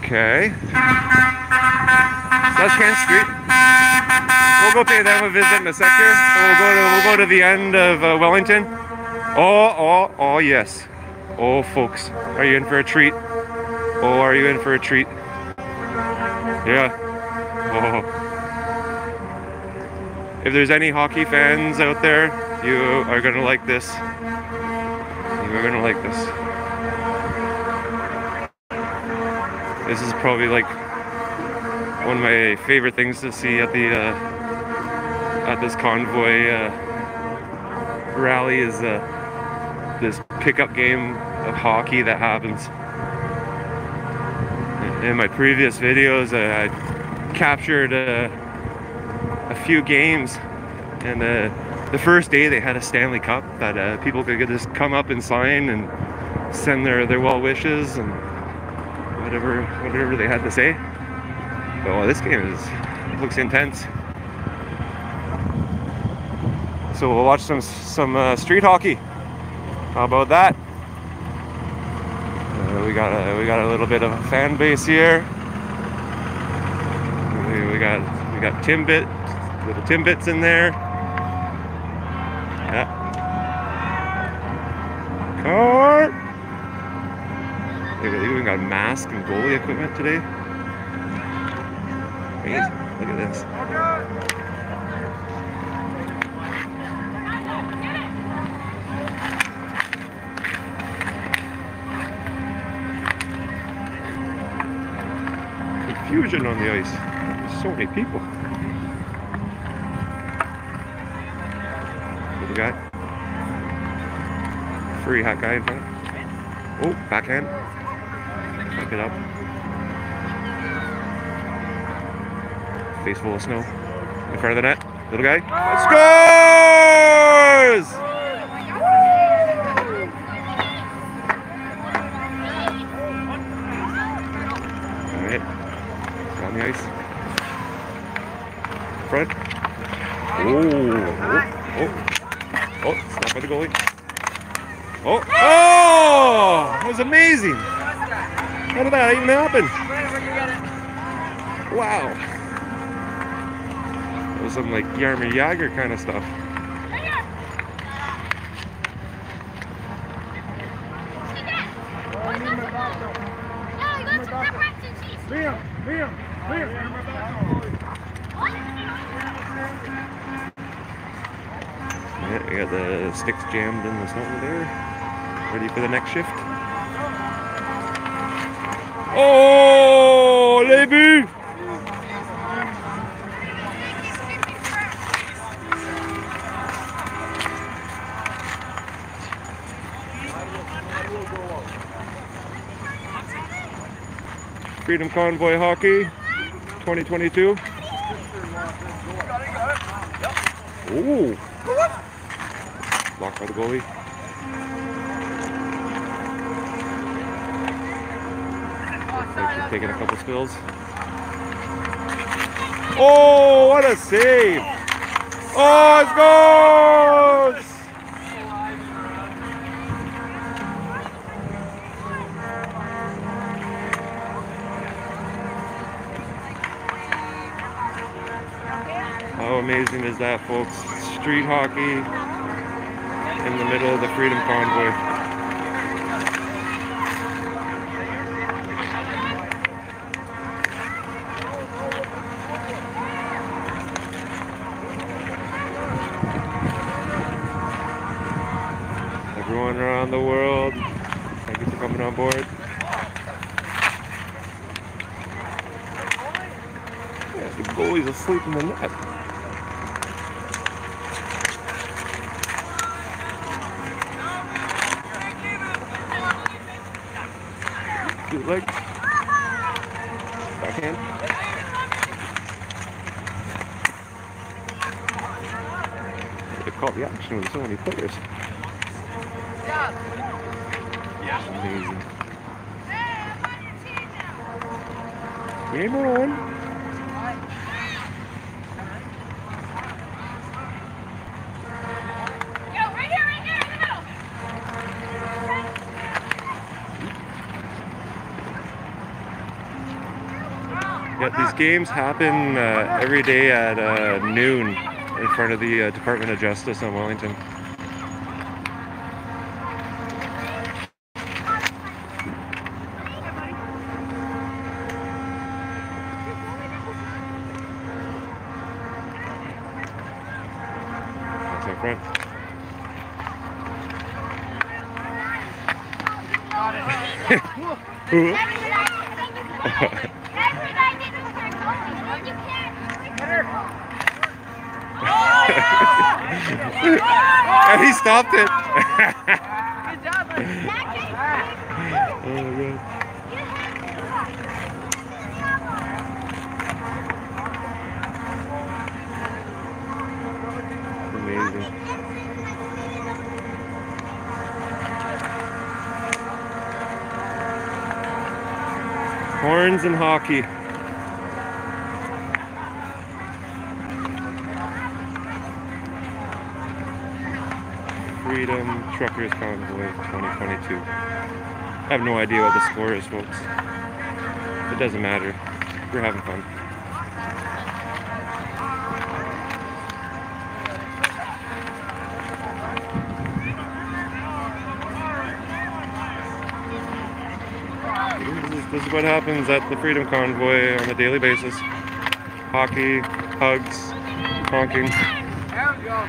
Okay. That's Wellington Street. We'll go pay them a visit in a sec here. We'll go to the end of Wellington. Oh yes. Oh folks, are you in for a treat? Oh, are you in for a treat? Yeah. Oh. If there's any hockey fans out there, you are gonna like this. You're gonna like this. This is probably like one of my favorite things to see at the at this Convoy rally is this pickup game of hockey that happens. In my previous videos, I captured a few games, and the first day they had a Stanley Cup that people could just come up and sign and send their well wishes and whatever they had to say. Oh, this game looks intense. So we'll watch some street hockey. How about that? We got a little bit of a fan base here. We got Timbit, little Timbits in there. Yeah. Car. They even got mask and goalie equipment today. Amazing. Look at this. Confusion on the ice. There's so many people. What we got? Furry hot guy in front. Oh, backhand. Back it up. Face full of snow. In front of the net. Little guy. Scores! Alright. On the ice. Front. Oh, stop by the goalie. Oh, that was amazing. How did that even happen? Wow. That was some like Yarmir Jagr kind of stuff. Yeah, we got the sticks jammed in the snow there. Ready for the next shift. Oh, les buts! Freedom Convoy Hockey 2022. Ooh. Blocked by the goalie. Looks like he's taking a couple spills. Oh, what a save! Oh, it goes! How amazing is that, folks? Street hockey in the middle of the Freedom Convoy. Everyone around the world, thank you for coming on board. Yeah, the goalie's asleep in the net. Good leg. Backhand. They caught the action with so many players. Amazing. Game on. Yeah, these games happen every day at noon in front of the Department of Justice on Wellington. That's in front. And he stopped it. Good job, buddy. Oh my God. Amazing. Horns and hockey. Freedom Truckers Convoy 2022. I have no idea what the score is, folks. It doesn't matter. We're having fun. This is what happens at the Freedom Convoy on a daily basis. Hockey, hugs, honking. There we go.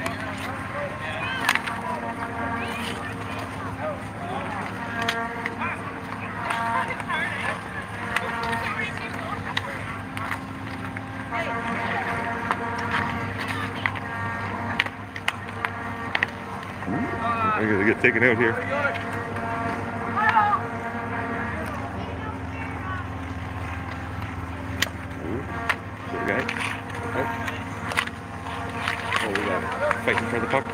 I'm gonna get taken out here. Good guy. Oh, we got it. Fighting for the puck.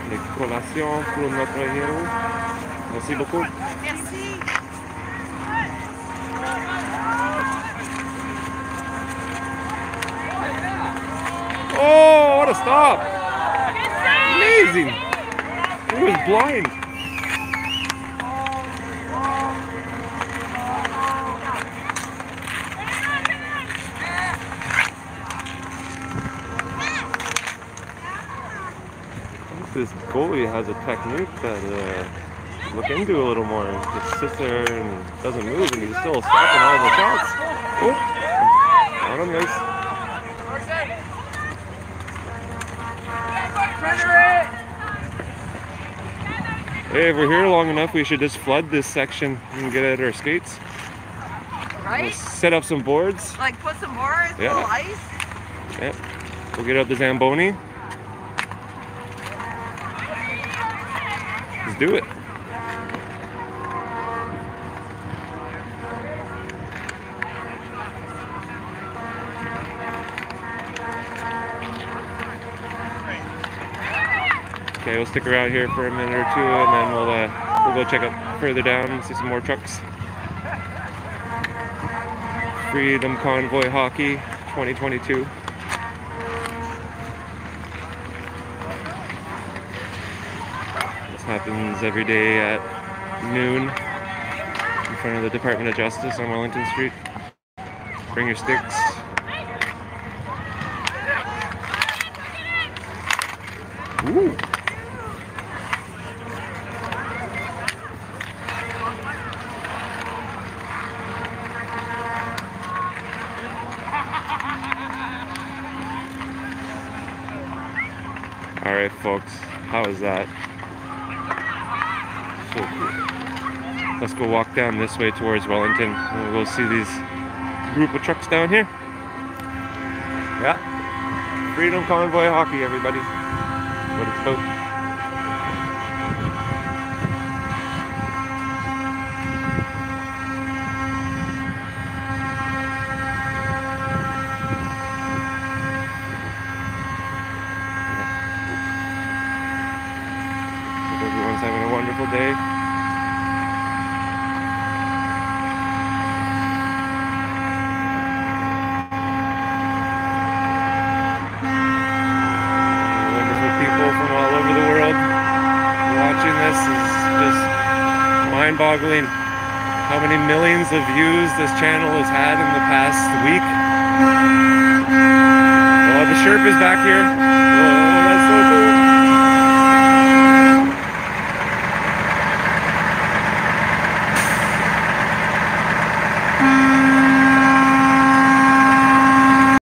Les collations pour notre héros. Merci beaucoup. Merci. Oh, what a stop! Amazing! He was blind. This goalie has a technique that look into a little more. Just sits there and doesn't move, and he's still stopping all the shots. Oh, on him, guys. Hey, if we're here long enough, we should just flood this section and get at our skates. Right? We'll set up some boards. Like put some more little ice. Yeah. We'll get out the Zamboni. Let's do it. Okay, we'll stick around here for a minute or two, and then we'll go check out further down and see some more trucks. Freedom Convoy Hockey 2022. This happens every day at noon in front of the Department of Justice on Wellington Street. Bring your sticks. Ooh. All right, folks, how is that? So cool. Let's go walk down this way towards Wellington, and we'll go see these group of trucks down here. Yeah, Freedom Convoy Hockey, everybody. What it's about. Everyone's having a wonderful day. Wonderful people from all over the world watching this is just mind-boggling. How many millions of views this channel has had in the past week. Oh, the Sherpa's back here. Whoa.